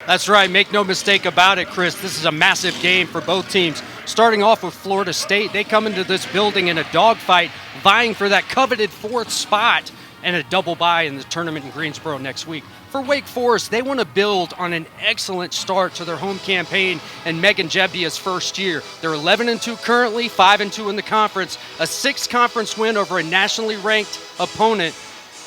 That's right. Make no mistake about it, Chris. This is a massive game for both teams. Starting off with Florida State, they come into this building in a dogfight, vying for that coveted fourth spot and a double bye in the tournament in Greensboro next week. For Wake Forest, they want to build on an excellent start to their home campaign in Megan Jebbia's first year. They're 11-2 currently, 5-2 in the conference. A sixth conference win over a nationally ranked opponent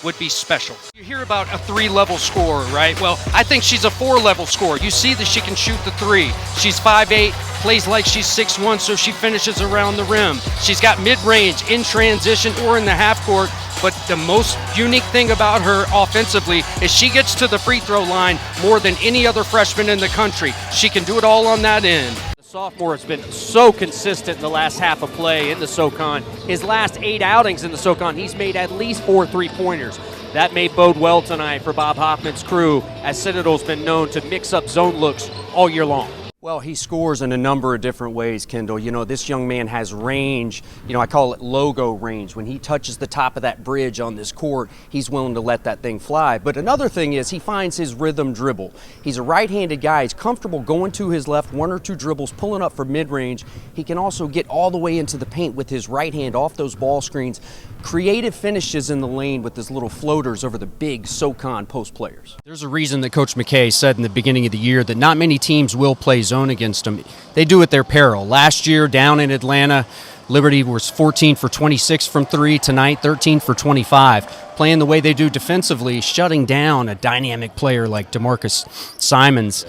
would be special. You hear about a 3-level scorer, right? Well, I think she's a 4-level scorer. You see that she can shoot the 3. She's 5'8", plays like she's 6'1", so she finishes around the rim. She's got mid-range, in transition, or in the half court. But the most unique thing about her offensively is she gets to the free throw line more than any other freshman in the country. She can do it all on that end. The sophomore has been so consistent in the last half of play in the SoCon. His last 8 outings in the SoCon, he's made at least 4 3-pointers. That may bode well tonight for Bob Hoffman's crew, as Citadel's been known to mix up zone looks all year long. Well, he scores in a number of different ways, Kendall. You know, this young man has range. You know, I call it logo range. When he touches the top of that bridge on this court, he's willing to let that thing fly. But another thing is he finds his rhythm dribble. He's a right-handed guy. He's comfortable going to his left, 1 or 2 dribbles, pulling up for mid-range. He can also get all the way into the paint with his right hand off those ball screens. Creative finishes in the lane with his little floaters over the big SoCon post players. There's a reason that Coach McKay said in the beginning of the year that not many teams will play zone against them. They do at their peril. Last year down in Atlanta, Liberty was 14 for 26 from 3. Tonight, 13 for 25. Playing the way they do defensively, shutting down a dynamic player like DeMarcus Simons.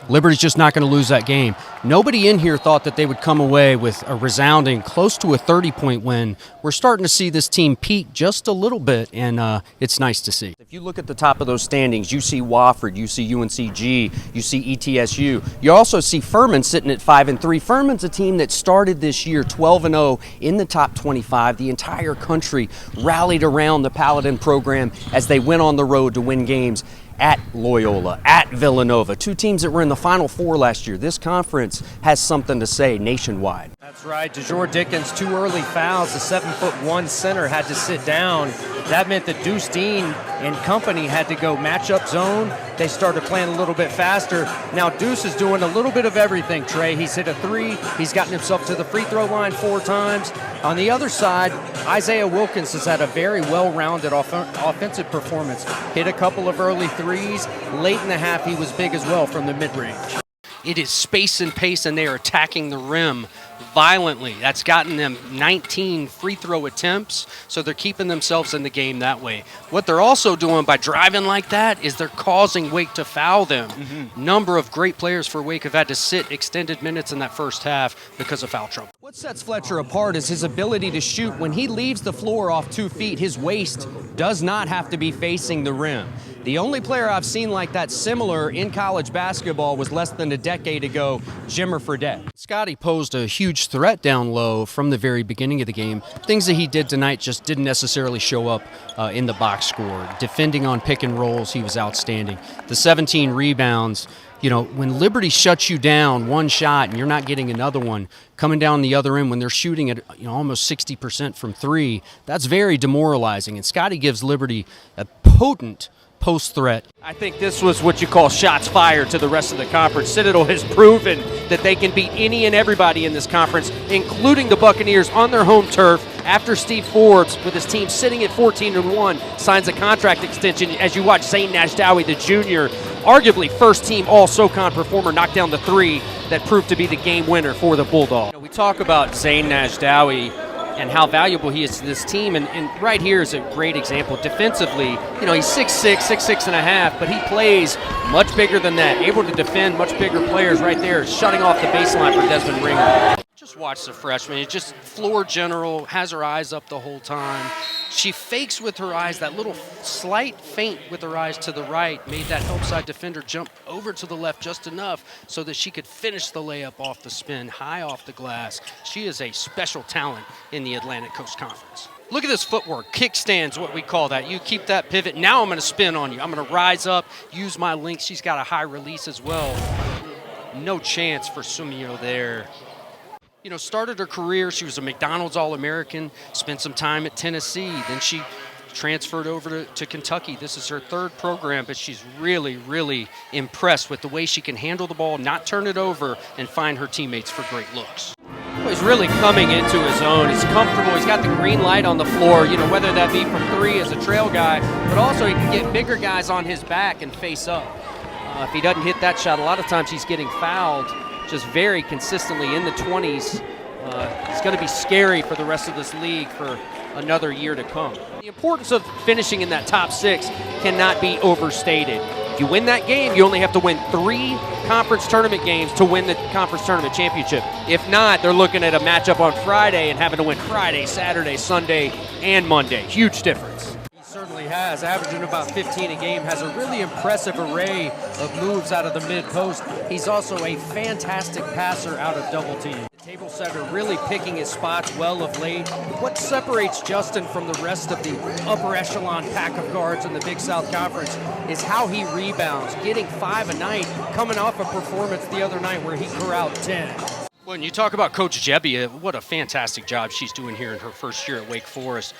Liberty's just not going to lose that game. Nobody in here thought that they would come away with a resounding close to a 30-point win. We're starting to see this team peak just a little bit, and it's nice to see. If you look at the top of those standings, you see Wofford, you see UNCG, you see ETSU. You also see Furman sitting at 5-3. Furman's a team that started this year 12-0 in the top 25. The entire country rallied around the Paladin program as they went on the road to win games at Loyola, at Villanova, 2 teams that were in the Final Four last year. This conference has something to say nationwide. That's right. DeJour Dickens, 2 early fouls. The 7'1" center had to sit down. That meant that Deuce Dean and company had to go match-up zone. They started playing a little bit faster. Now Deuce is doing a little bit of everything, Trey. He's hit a 3. He's gotten himself to the free throw line 4 times. On the other side, Isaiah Wilkins has had a very well-rounded offensive performance. Hit a couple of early 3s. Late in the half, he was big as well from the mid-range. It is space and pace, and they are attacking the rim violently. That's gotten them 19 free throw attempts, so they're keeping themselves in the game that way. What they're also doing by driving like that is they're causing Wake to foul them. Number of great players for Wake have had to sit extended minutes in that first half because of foul trouble. What sets Fletcher apart is his ability to shoot. When he leaves the floor off 2 feet, his waist does not have to be facing the rim. The only player I've seen like that similar in college basketball was less than a decade ago, Jimmer Fredette. Scotty posed a huge threat down low from the very beginning of the game. Things that he did tonight just didn't necessarily show up in the box score. Defending on pick and rolls, he was outstanding. The 17 rebounds, you know, when Liberty shuts you down one shot and you're not getting another one, coming down the other end when they're shooting at almost 60% from 3, that's very demoralizing. And Scotty gives Liberty a potent post threat. I think this was what you call shots fired to the rest of the conference. Citadel has proven that they can beat any and everybody in this conference, including the Buccaneers on their home turf, after Steve Forbes, with his team sitting at 14-1, signs a contract extension. As you watch Zane Najdawi, the junior, arguably first-team All-SoCon performer, knock down the 3 that proved to be the game winner for the Bulldogs. We talk about Zane Najdawi and how valuable he is to this team, and right here is a great example. Defensively, he's 6'6", 6'6 and a half, but he plays much bigger than that, able to defend much bigger players right there, shutting off the baseline for Desmond Ringer. Just watch the freshman. He's just floor general, has her eyes up the whole time. She fakes with her eyes, that little slight feint with her eyes to the right made that help side defender jump over to the left just enough so that she could finish the layup off the spin, high off the glass. She is a special talent in the Atlantic Coast Conference. Look at this footwork. Kickstand's what we call that. You keep that pivot. Now I'm going to spin on you. I'm going to rise up, use my length. She's got a high release as well. No chance for Sumio there. Started her career, she was a McDonald's All-American, spent some time at Tennessee. Then she transferred over to Kentucky. This is her third program, but she's really, really impressed with the way she can handle the ball, not turn it over, and find her teammates for great looks. Well, he's really coming into his own. He's comfortable. He's got the green light on the floor, whether that be from three as a trail guy, but also he can get bigger guys on his back and face up. If he doesn't hit that shot, a lot of times he's getting fouled just very consistently in the 20s. It's going to be scary for the rest of this league for another year to come. The importance of finishing in that top 6 cannot be overstated. If you win that game, you only have to win 3 conference tournament games to win the conference tournament championship. If not, they're looking at a matchup on Friday and having to win Friday, Saturday, Sunday, and Monday. Huge difference. He certainly has, averaging about 15 a game, has a really impressive array of moves out of the mid-post. He's also a fantastic passer out of double team. The table setter really picking his spots well of late. What separates Justin from the rest of the upper echelon pack of guards in the Big South Conference is how he rebounds, getting 5 a night, coming off a performance the other night where he corralled 10. When you talk about Coach Jebbia, what a fantastic job she's doing here in her first year at Wake Forest.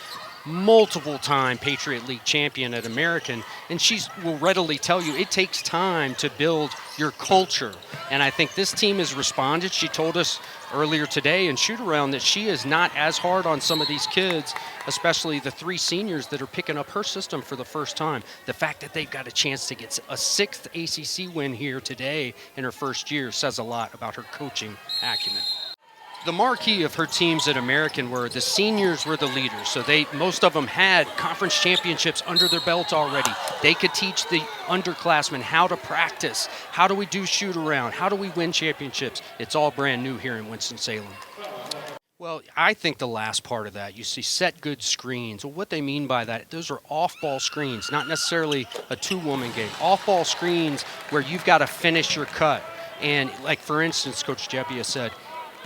Multiple-time Patriot League champion at American, and she will readily tell you it takes time to build your culture. And I think this team has responded. She told us earlier today in shoot-around that she is not as hard on some of these kids, especially the 3 seniors that are picking up her system for the first time. The fact that they've got a chance to get a 6th ACC win here today in her first year says a lot about her coaching acumen. The marquee of her teams at American were the seniors were the leaders, so most of them had conference championships under their belt already. They could teach the underclassmen how to practice, how do we do shoot around, how do we win championships. It's all brand new here in Winston-Salem. Well, I think the last part of that, you see set good screens. Well, what they mean by that, those are off-ball screens, not necessarily a 2-woman game. Off-ball screens where you've got to finish your cut. And like, for instance, Coach Jebbia said,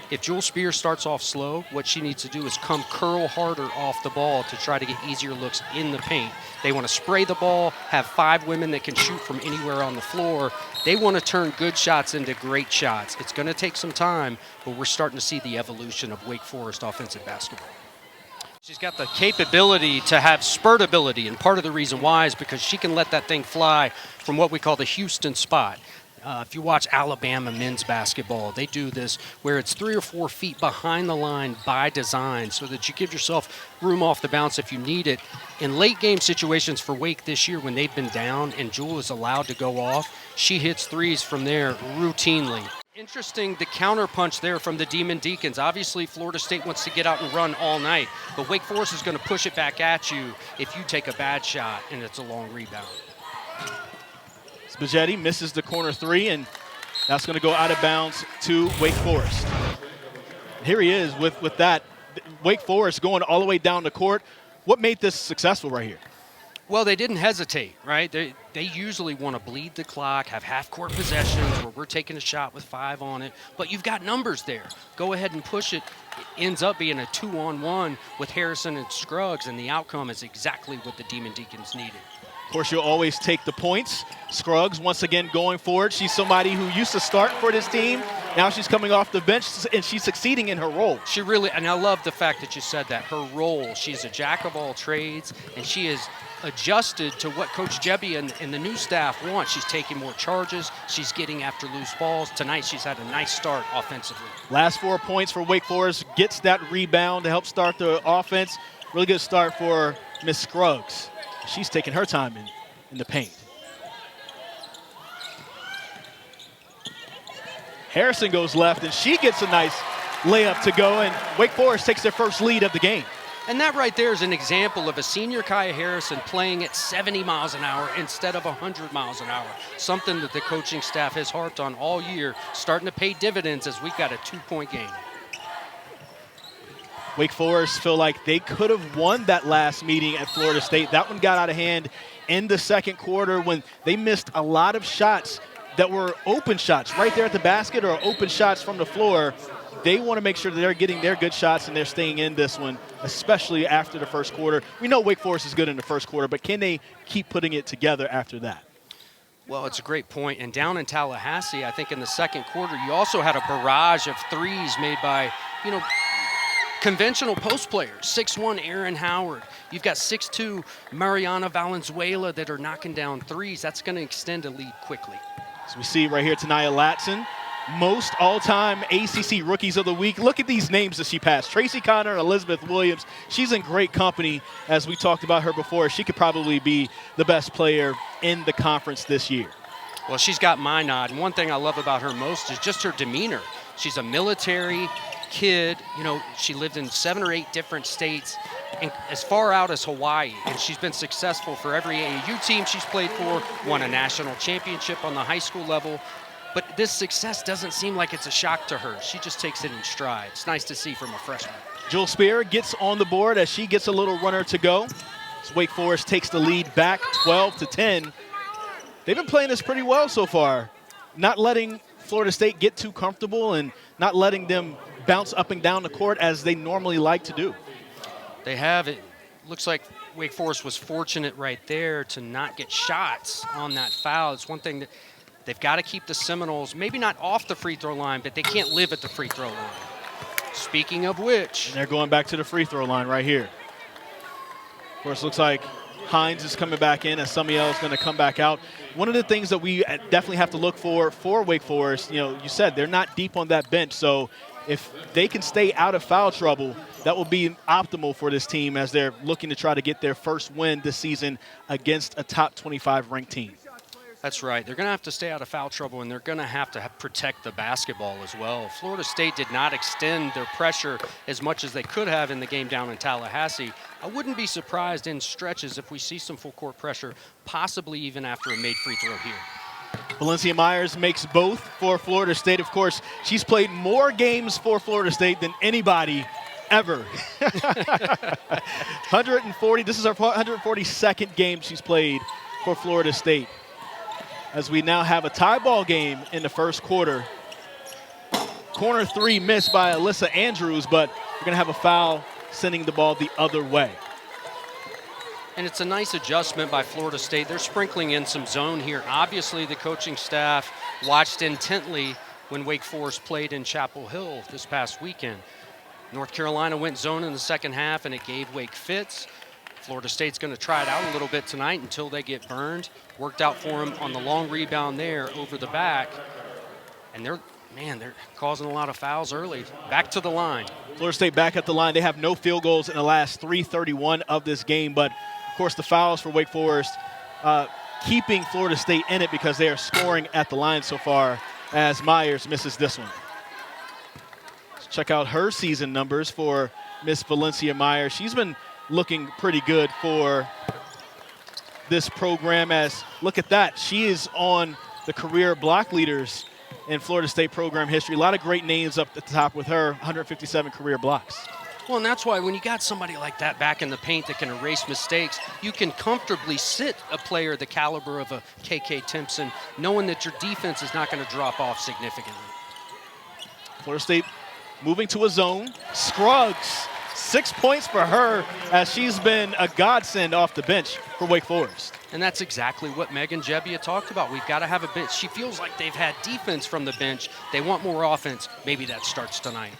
if Jewel Spears starts off slow, what she needs to do is come curl harder off the ball to try to get easier looks in the paint. They want to spray the ball, have 5 women that can shoot from anywhere on the floor. They want to turn good shots into great shots. It's going to take some time, but we're starting to see the evolution of Wake Forest offensive basketball. She's got the capability to have spurt ability, and part of the reason why is because she can let that thing fly from what we call the Houston spot. If you watch Alabama men's basketball, they do this where it's 3 or 4 feet behind the line by design so that you give yourself room off the bounce if you need it. In late game situations for Wake this year when they've been down and Jewel is allowed to go off, she hits threes from there routinely. Interesting, the counterpunch there from the Demon Deacons. Obviously, Florida State wants to get out and run all night, but Wake Forest is going to push it back at you if you take a bad shot and it's a long rebound. Spaghetti misses the corner 3, and that's going to go out of bounds to Wake Forest. Here he is with that. Wake Forest going all the way down the court. What made this successful right here? Well, they didn't hesitate, right? They usually want to bleed the clock, have half-court possessions where we're taking a shot with 5 on it, but you've got numbers there. Go ahead and push it. It ends up being a 2-on-1 with Harrison and Scruggs, and the outcome is exactly what the Demon Deacons needed. Of course, you'll always take the points. Scruggs, once again, going forward. She's somebody who used to start for this team. Now she's coming off the bench, and she's succeeding in her role. She really, and I love the fact that you said that, her role. She's a jack of all trades, and she is adjusted to what Coach Jebbia and the new staff want. She's taking more charges. She's getting after loose balls. Tonight, she's had a nice start offensively. Last 4 points for Wake Forest. Gets that rebound to help start the offense. Really good start for Miss Scruggs. She's taking her time in the paint. Harrison goes left, and she gets a nice layup to go, and Wake Forest takes their first lead of the game. And that right there is an example of a senior Kaya Harrison playing at 70 miles an hour instead of 100 miles an hour, something that the coaching staff has harped on all year, starting to pay dividends as we've got a 2-point game. Wake Forest feel like they could have won that last meeting at Florida State. That one got out of hand in the second quarter when they missed a lot of shots that were open shots right there at the basket or open shots from the floor. They want to make sure that they're getting their good shots and they're staying in this one, especially after the first quarter. We know Wake Forest is good in the first quarter, but can they keep putting it together after that? Well, it's a great point. And down in Tallahassee, I think in the second quarter, you also had a barrage of threes made by, Conventional post players, 6'1" Aaron Howard. You've got 6'2" Mariana Valenzuela that are knocking down threes. That's going to extend a lead quickly. As we see right here, Tanaya Latson, most all-time ACC Rookies of the Week. Look at these names that she passed. Tracy Connor, Elizabeth Williams. She's in great company. As we talked about her before, she could probably be the best player in the conference this year. Well, she's got my nod. And one thing I love about her most is just her demeanor. She's a military kid. You know, she lived in 7 or 8 different states, and as far out as Hawaii, and she's been successful for every AAU team she's played for, won a national championship on the high school level. But this success doesn't seem like it's a shock to her. She just takes it in stride. It's nice to see from a freshman. Jewel Spear gets on the board as she gets a little runner to go. As Wake Forest takes the lead back 12-10. They've been playing this pretty well so far, not letting Florida State get too comfortable and not letting them bounce up and down the court as they normally like to do. They have. It looks like Wake Forest was fortunate right there to not get shots on that foul. It's one thing that they've got to keep the Seminoles, maybe not off the free throw line, but they can't live at the free throw line. Speaking of which. And they're going back to the free throw line right here. Of course, looks like Hines is coming back in as Samiel is going to come back out. One of the things that we definitely have to look for Wake Forest, you know, you said they're not deep on that bench, so if they can stay out of foul trouble, that will be optimal for this team as they're looking to try to get their first win this season against a top 25 ranked team. That's right. They're going to have to stay out of foul trouble, and they're going to have protect the basketball as well. Florida State did not extend their pressure as much as they could have in the game down in Tallahassee. I wouldn't be surprised in stretches if we see some full court pressure, possibly even after a made free throw here. Valencia Myers makes both for Florida State. Of course, she's played more games for Florida State than anybody ever. 140. This is her 142nd game she's played for Florida State. As we now have a tie ball game in the first quarter. Corner 3 missed by Alyssa Andrews, but we're going to have a foul sending the ball the other way. And it's a nice adjustment by Florida State. They're sprinkling in some zone here. Obviously, the coaching staff watched intently when Wake Forest played in Chapel Hill this past weekend. North Carolina went zone in the second half, and it gave Wake fits. Florida State's going to try it out a little bit tonight until they get burned. Worked out for them on the long rebound there over the back. And they're causing a lot of fouls early. Back to the line. Florida State back at the line. They have no field goals in the last 3:31 of this game. But, of course, the fouls for Wake Forest keeping Florida State in it because they are scoring at the line so far as Myers misses this one. Let's check out her season numbers for Miss Valencia Myers. She's been looking pretty good for this program as, look at that, she is on the career block leaders in Florida State program history. A lot of great names up at the top with her 157 career blocks. Well, and that's why when you got somebody like that back in the paint that can erase mistakes, you can comfortably sit a player the caliber of a KK Timpson, knowing that your defense is not going to drop off significantly. Florida State moving to a zone. Scruggs, 6 points for her as she's been a godsend off the bench for Wake Forest. And that's exactly what Megan Jebbia talked about. We've got to have a bench. She feels like they've had defense from the bench. They want more offense. Maybe that starts tonight.